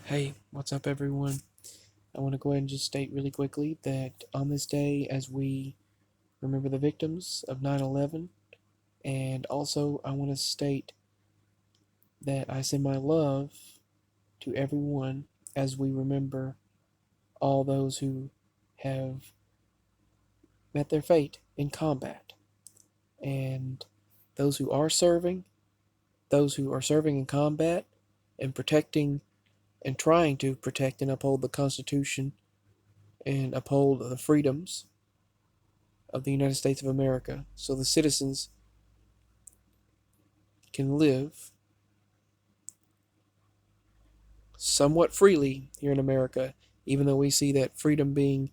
Hey, what's up, everyone? I want to go ahead and just state really quickly that on this day, as we remember the victims of 9/11, and also I want to state that I send my love to everyone as we remember all those who have met their fate in combat, and those who are serving, those who are serving in combat and protecting and trying to protect and uphold the Constitution and uphold the freedoms of the United States of America so the citizens can live somewhat freely here in America, even though we see that freedom being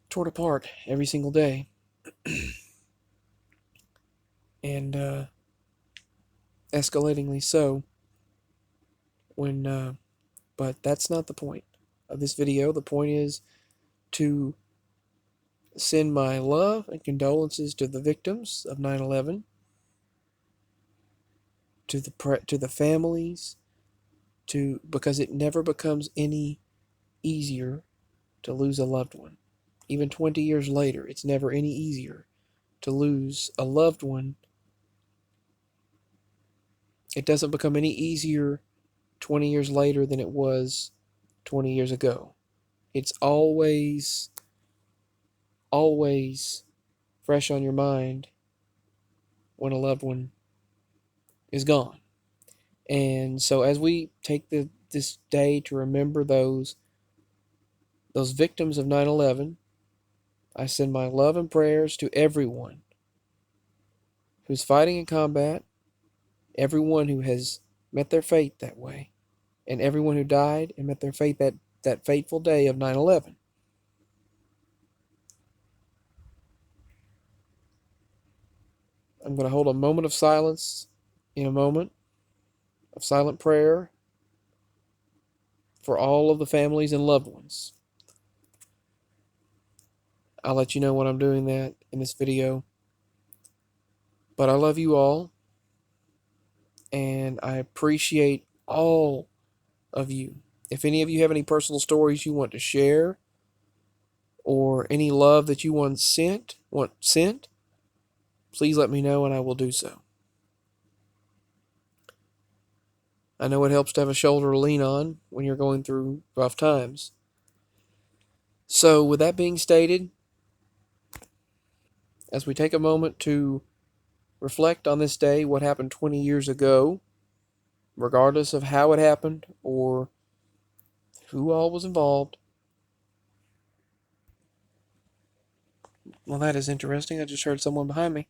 torn apart every single day. And escalatingly so. When, but that's not the point of this video. The point is to send my love and condolences to the victims of 9/11, to the families, because it never becomes any easier to lose a loved one. Even 20 years later, it's never any easier to lose a loved one. It doesn't become any easier 20 years later than it was 20 years ago. It's always fresh on your mind when a loved one is gone. And so as we take this day to remember those victims of 9/11, I send my love and prayers to everyone who's fighting in combat, everyone who has met their fate that way, and everyone who died and met their fate that fateful day of 9/11. I'm going to hold a moment of silence in a moment of silent prayer for all of the families and loved ones. I'll let you know when I'm doing that in this video. But I love you all, and I appreciate all of you. If any of you have any personal stories you want to share, or any love that you want sent, please let me know and I will do so. I know it helps to have a shoulder to lean on when you're going through rough times. So, with that being stated, as we take a moment to reflect on this day, what happened 20 years ago, regardless of how it happened or who all was involved. Well, that is interesting. I just heard someone behind me.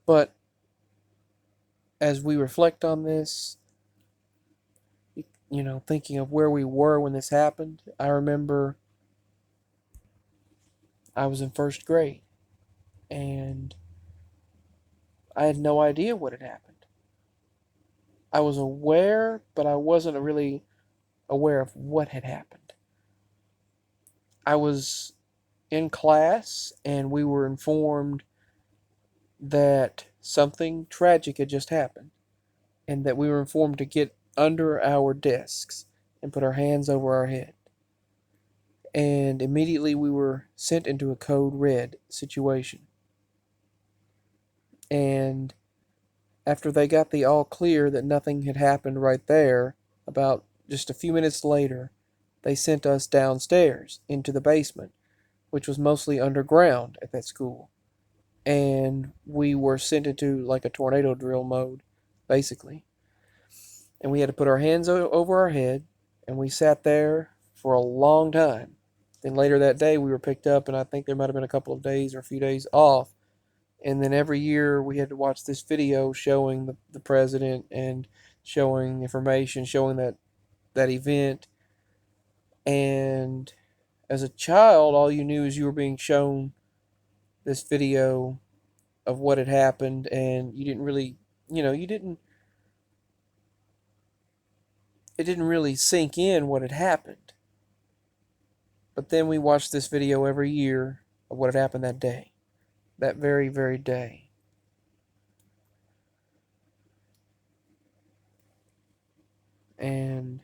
But as we reflect on this, thinking of where we were when this happened, I remember I was in first grade and I had no idea what had happened. I was aware, but I wasn't really aware of what had happened. I was in class and we were informed that something tragic had just happened and that we were informed to get under our desks and put our hands over our head. And immediately we were sent into a code red situation. And after they got the all clear that nothing had happened right there, about just a few minutes later, they sent us downstairs into the basement, which was mostly underground at that school. And we were sent into like a tornado drill mode, basically. And we had to put our hands over our head, and we sat there for a long time. Then later that day, we were picked up, and I think there might have been a couple of days or a few days off. And then every year we had to watch this video showing the president and showing information, showing that event. And as a child, all you knew is you were being shown this video of what had happened, and you didn't really, it didn't really sink in what had happened. But then we watched this video every year of what had happened that day, that very, very day. And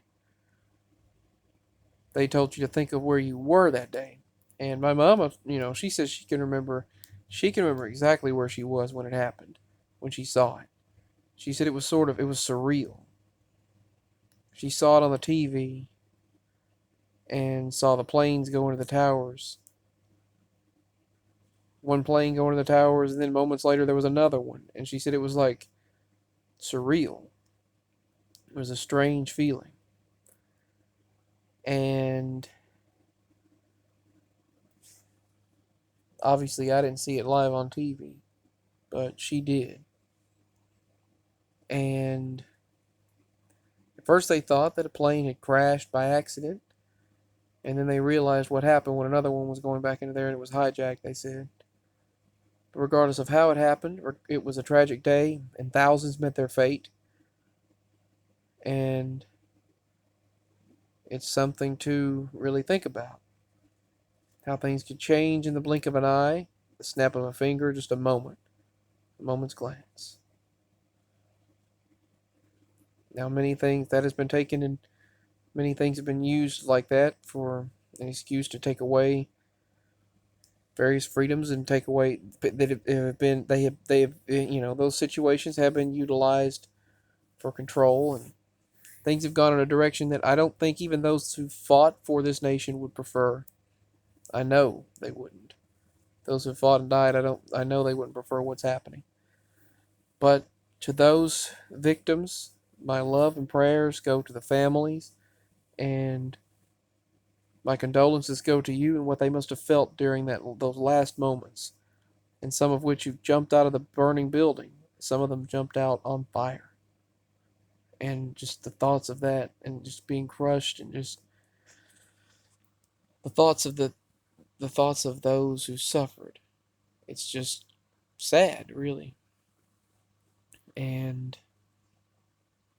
they told you to think of where you were that day. And my mama, she says she can remember exactly where she was when it happened, when she saw it. She said it was surreal. She saw it on the TV and saw the planes go into the towers. One plane going into the towers, and then moments later there was another one. And she said it was like surreal. It was a strange feeling. And obviously I didn't see it live on TV, but she did. And at first they thought that a plane had crashed by accident, and then they realized what happened when another one was going back into there and it was hijacked, they said. But regardless of how it happened, it was a tragic day, and thousands met their fate. And it's something to really think about. How things could change in the blink of an eye, the snap of a finger, just a moment's glance. Now, many things that has been taken and many things have been used like that for an excuse to take away various freedoms and take away that have been they have those situations have been utilized for control, and things have gone in a direction that I don't think even those who fought for this nation would prefer. I know they wouldn't. Those who fought and died, I know they wouldn't prefer what's happening. But to those victims, my love and prayers go to the families, and my condolences go to you and what they must have felt during those last moments, and some of which you jumped out of the burning building. Some of them jumped out on fire. And just the thoughts of that, and just being crushed, and just the thoughts of the thoughts of those who suffered. It's just sad, really. And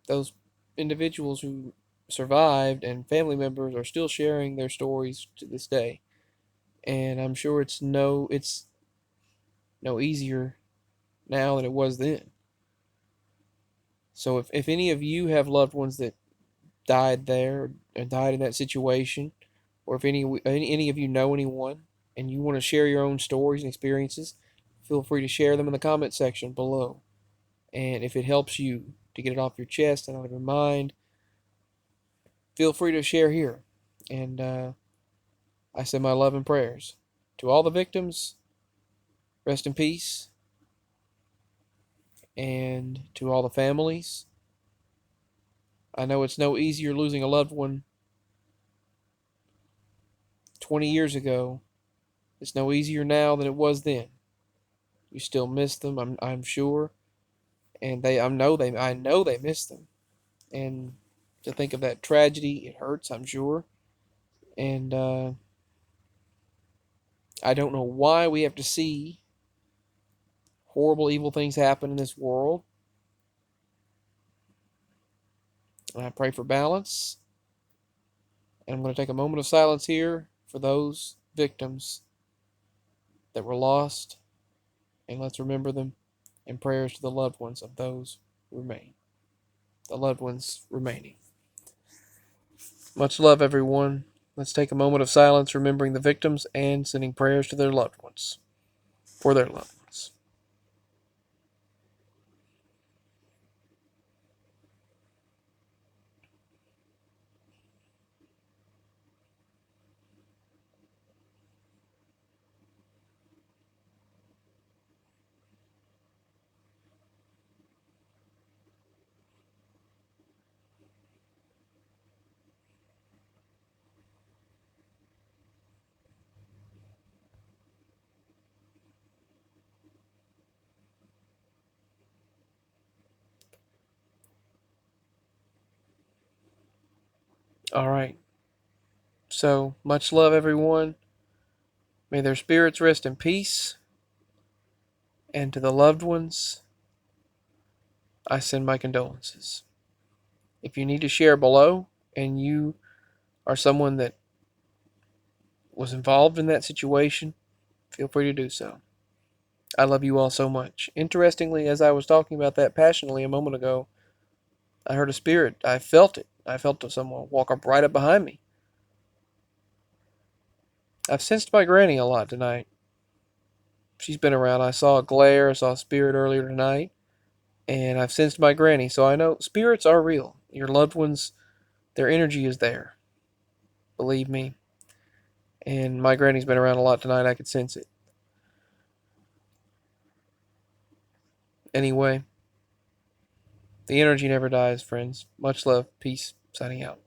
those individuals who survived and family members are still sharing their stories to this day. And I'm sure it's no easier now than it was then. So if any of you have loved ones that died there and died in that situation, or if any of you know anyone and you want to share your own stories and experiences, feel free to share them in the comment section below. And if it helps you to get it off your chest and out of your mind, feel free to share here. And I send my love and prayers to all the victims. Rest in peace. And to all the families. I know it's no easier losing a loved one 20 years ago. It's no easier now than it was then. You still miss them, I'm sure. And I know they miss them. And to think of that tragedy, it hurts, I'm sure. And I don't know why we have to see horrible, evil things happen in this world. And I pray for balance. And I'm going to take a moment of silence here for those victims that were lost. And let's remember them in prayers to the loved ones of those who remain. The loved ones remaining. Much love, everyone. Let's take a moment of silence, remembering the victims and sending prayers to their loved ones. For their loved ones. All right. So, much love, everyone. May their spirits rest in peace. And to the loved ones, I send my condolences. If you need to share below and you are someone that was involved in that situation, feel free to do so. I love you all so much. Interestingly, as I was talking about that passionately a moment ago, I heard a spirit. I felt it. I felt someone walk up right up behind me. I've sensed my granny a lot tonight. She's been around. I saw a glare, I saw a spirit earlier tonight, and I've sensed my granny, so I know spirits are real. Your loved ones, their energy is there. Believe me. And my granny's been around a lot tonight. I could sense it. Anyway, the energy never dies, friends. Much love. Peace. Signing out.